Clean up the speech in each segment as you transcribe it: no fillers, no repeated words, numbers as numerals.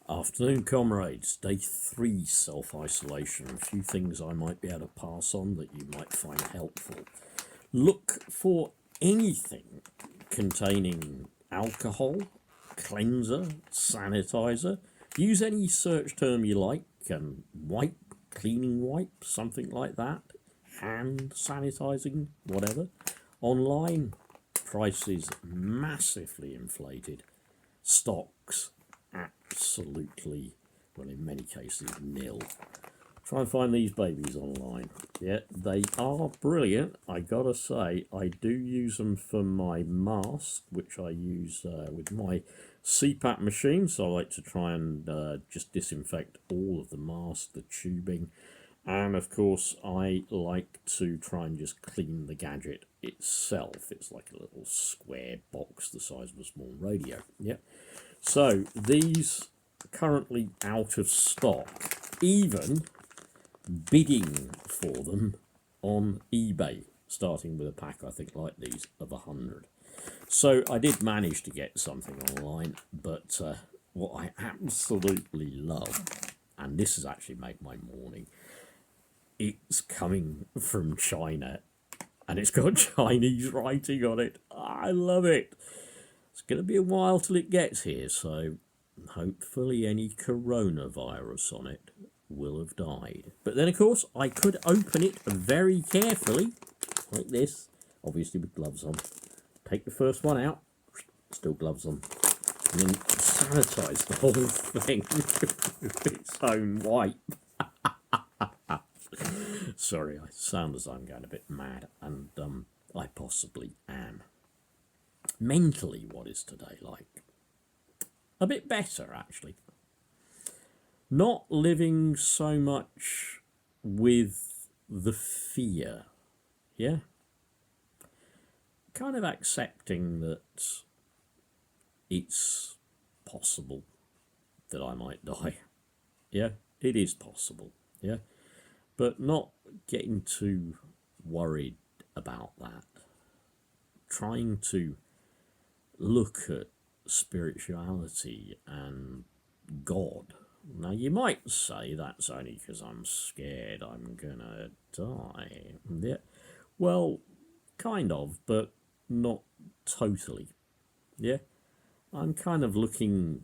Afternoon, comrades. Day 3 self-isolation. A few things I might be able to pass on that you might find helpful. Look for anything containing alcohol, cleanser, sanitizer. Use any search term you like, wipe, cleaning wipe, something like that. Hand sanitizing, whatever. Online, prices massively inflated. Stocks absolutely, well, in many cases, nil. Try and find these babies online. Yeah, they are brilliant. I gotta say, I do use them for my mask, which I use with my CPAP machine. So I like to try and just disinfect all of the mask, the tubing. And of course, I like to try and just clean the gadget itself. It's like a little square box the size of a small radio. Yeah. So these are currently out of stock, even bidding for them on eBay, starting with a pack, I think, like these of 100. So I did manage to get something online, but what I absolutely love, and this has actually made my morning, it's coming from China, and it's got Chinese writing on it. I love it. It's going to be a while till it gets here, so hopefully any coronavirus on it will have died. But then, of course, I could open it very carefully, like this, obviously with gloves on. Take the first one out, still gloves on, and then sanitize the whole thing with its own wipe. Sorry, I sound as though I'm going a bit mad, and I possibly am. Mentally, what is today like? A bit better, actually. Not living so much with the fear, yeah? Kind of accepting that it's possible that I might die, yeah? It is possible, yeah? But not getting too worried about that. Trying to look at spirituality and God. Now, you might say that's only because I'm scared I'm gonna die. Yeah. Well, kind of, but not totally. Yeah. I'm kind of looking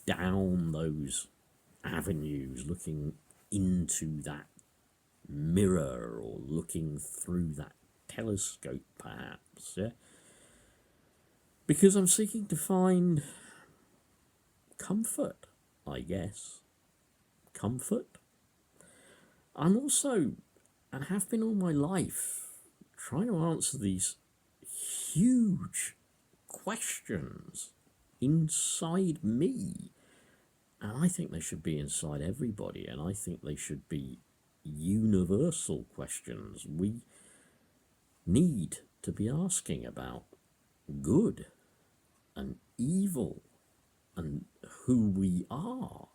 down those avenues, looking into that mirror or looking through that telescope, perhaps. Yeah. Because I'm seeking to find comfort, I guess. Comfort. I'm also, and have been all my life, trying to answer these huge questions inside me. And I think they should be inside everybody, and I think they should be universal questions we need to be asking about good and evil and who we are.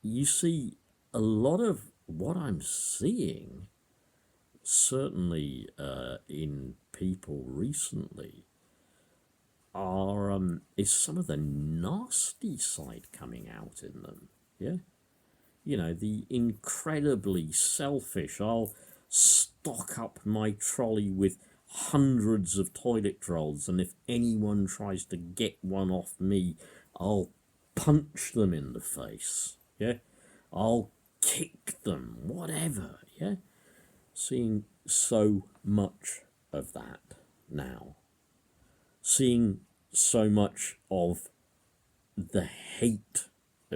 You see, a lot of what I'm seeing, certainly in people recently, is some of the nasty side coming out in them. Yeah, you know, the incredibly selfish. I'll stock up my trolley with hundreds of toilet rolls, and if anyone tries to get one off me, I'll punch them in the face. Yeah, I'll kick them, whatever. Yeah, seeing so much of that now, seeing so much of the hate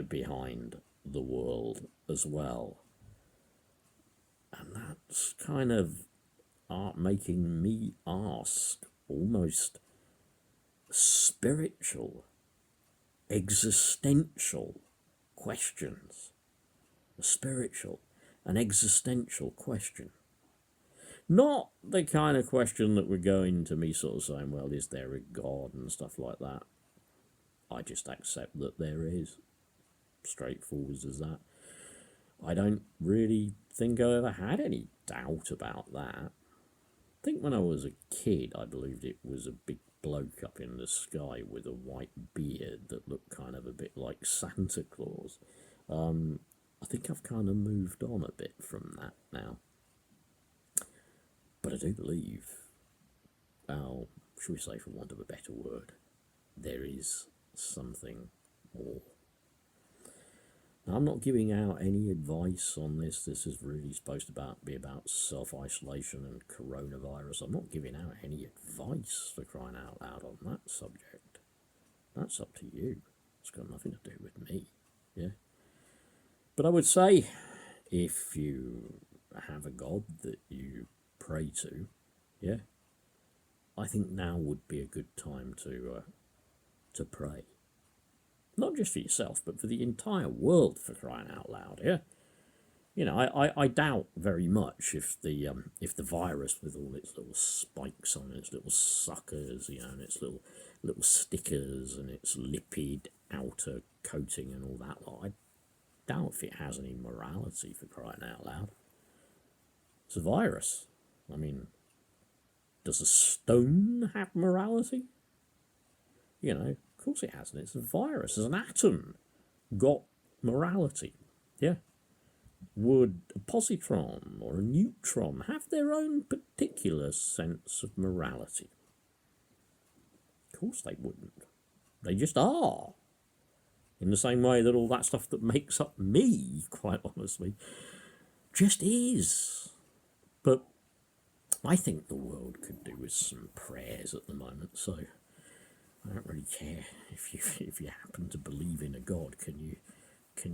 behind the world as well, and that's kind of making me ask almost spiritual, existential questions. A spiritual and existential question. Not the kind of question that would go into me sort of saying, well, is there a God and stuff like that. I just accept that there is. Straightforward as that. I don't really think I ever had any doubt about that. I think when I was a kid, I believed it was a big bloke up in the sky with a white beard that looked kind of a bit like Santa Claus. I think I've kind of moved on a bit from that now. But I do believe, should we say, for want of a better word, there is something more. Now, I'm not giving out any advice on this. This is really supposed to be about self-isolation and coronavirus. I'm not giving out any advice, for crying out loud, on that subject. That's up to you. It's got nothing to do with me. Yeah. But I would say, if you have a God that you pray to, yeah, I think now would be a good time to pray. Not just for yourself, but for the entire world, for crying out loud, yeah? You know, I doubt very much if the virus, with all its little spikes on its little suckers, you know, and its little stickers and its lipid outer coating and all that lot, I doubt if it has any morality, for crying out loud. It's a virus. I mean, does a stone have morality? You know, of course it hasn't. It's a virus. As an atom got morality, yeah? Would a positron or a neutron have their own particular sense of morality? Of course they wouldn't. They just are. In the same way that all that stuff that makes up me, quite honestly, just is. But I think the world could do with some prayers at the moment, so I don't really care if you happen to believe in a God. Can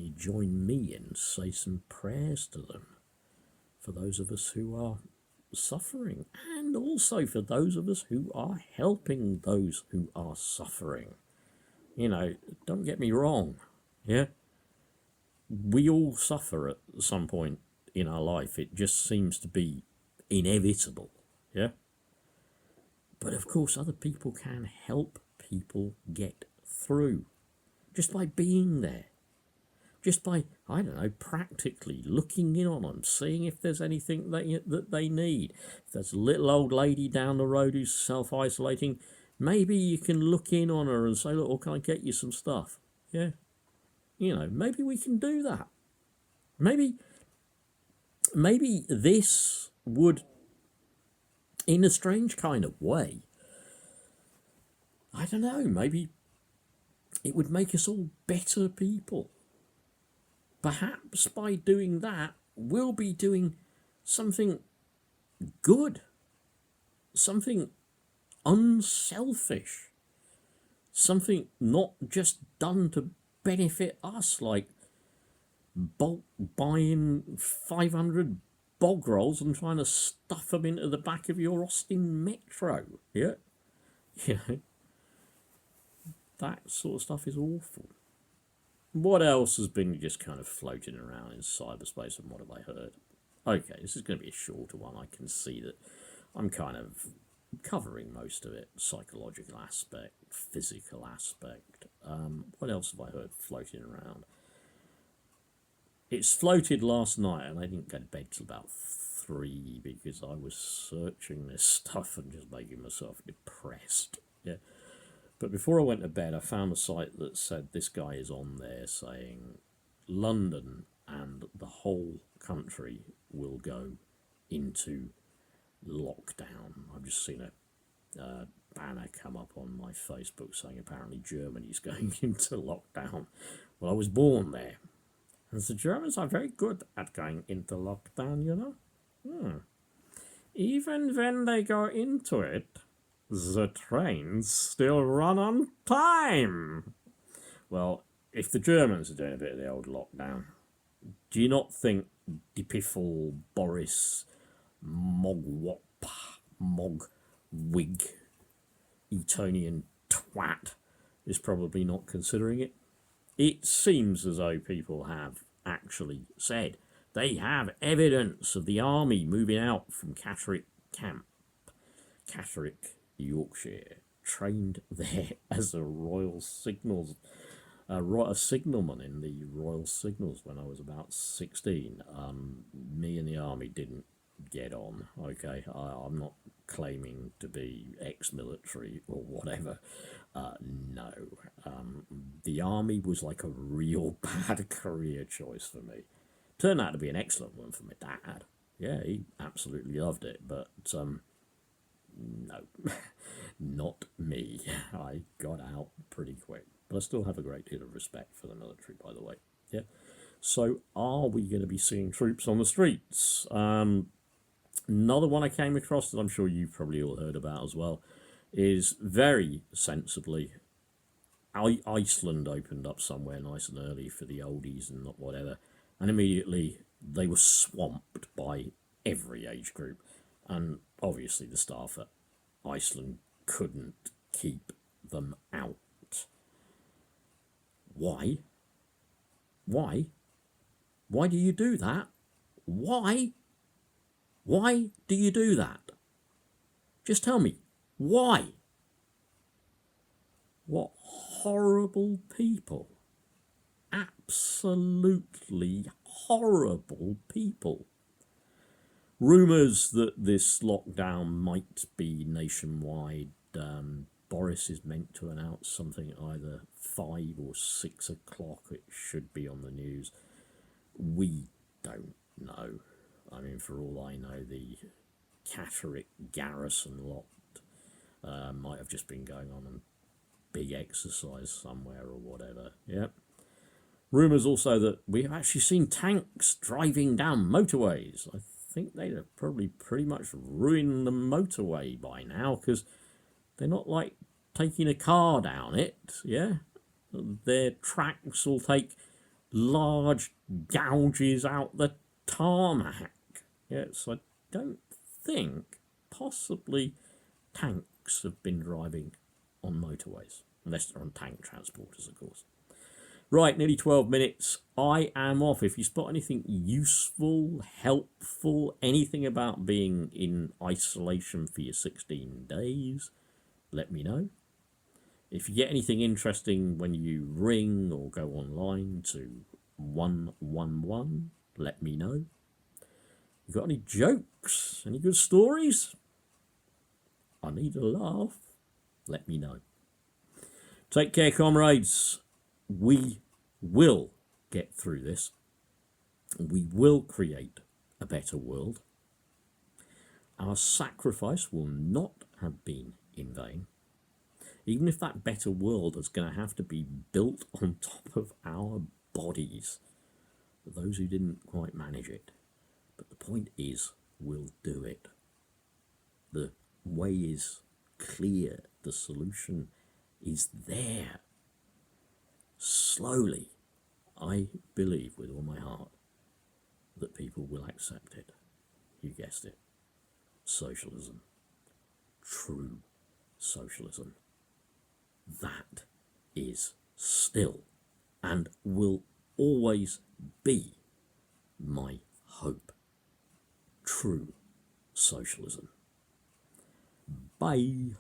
you join me and say some prayers to them for those of us who are suffering, and also for those of us who are helping those who are suffering? You know, don't get me wrong, yeah? We all suffer at some point in our life. It just seems to be inevitable, yeah? But of course, other people can help people get through just by being there. Just by, I don't know, practically looking in on them, seeing if there's anything that they need. If there's a little old lady down the road who's self-isolating, maybe you can look in on her and say, look, well, can I get you some stuff? Yeah. You know, maybe we can do that. Maybe this would, in a strange kind of way, I don't know, maybe it would make us all better people. Perhaps by doing that, we'll be doing something good, something unselfish, something not just done to benefit us, like bulk buying 500 bog rolls and trying to stuff them into the back of your Austin Metro, yeah? You know, that sort of stuff is awful. What else has been just kind of floating around in cyberspace, and what have I heard? Okay, this is going to be a shorter one. I can see that I'm kind of covering most of it. Psychological aspect, physical aspect. What else have I heard floating around? It's floated last night, and I didn't go to bed till about 3 because I was searching this stuff and just making myself depressed. Yeah. But before I went to bed, I found a site that said this guy is on there saying London and the whole country will go into lockdown. I've just seen a banner come up on my Facebook saying apparently Germany's going into lockdown. Well, I was born there. And the Germans are very good at going into lockdown, you know. Even when they go into it, the trains still run on time. Well, if the Germans are doing a bit of the old lockdown, do you not think the piffle Boris Mogwop, Mogwig, Etonian twat is probably not considering it? It seems as though people have actually said they have evidence of the army moving out from Catterick Camp, Catterick, Yorkshire, trained there as a Royal Signals, a signalman in the Royal Signals when I was about 16. Me and the army didn't get on, okay? I'm not claiming to be ex-military or whatever. No. The army was like a real bad career choice for me. Turned out to be an excellent one for my dad. Yeah, he absolutely loved it, but no, not me. I got out pretty quick. But I still have a great deal of respect for the military, by the way. Yeah. So are we going to be seeing troops on the streets? Another one I came across that I'm sure you've probably all heard about as well is very sensibly Iceland opened up somewhere nice and early for the oldies and not whatever, and immediately they were swamped by every age group, and obviously the staff at Iceland couldn't keep them out. Why? Why? Why do you do that? Why? Why do you do that? Just tell me, why? What horrible people. Absolutely horrible people. Rumours that this lockdown might be nationwide. Boris is meant to announce something at either 5 or 6 o'clock. It should be on the news. We don't know. I mean, for all I know, the Catterick garrison lot might have just been going on a big exercise somewhere or whatever. Yep. Rumours also that we have actually seen tanks driving down motorways. I think they'd have probably pretty much ruined the motorway by now, because they're not like taking a car down it, yeah? Their tracks will take large gouges out the tarmac. Yes, I don't think possibly tanks have been driving on motorways, unless they're on tank transporters, of course. Right, nearly 12 minutes. I am off. If you spot anything useful, helpful, anything about being in isolation for your 16 days, let me know. If you get anything interesting when you ring or go online to 111, let me know. You got any jokes? Any good stories? I need a laugh. Let me know. Take care, comrades. We will get through this. We will create a better world. Our sacrifice will not have been in vain. Even if that better world is going to have to be built on top of our bodies, for those who didn't quite manage it. But the point is, we'll do it. The way is clear. The solution is there. Slowly, I believe with all my heart that people will accept it. You guessed it. Socialism. True socialism. That is still and will always be my hope. True socialism. Bye.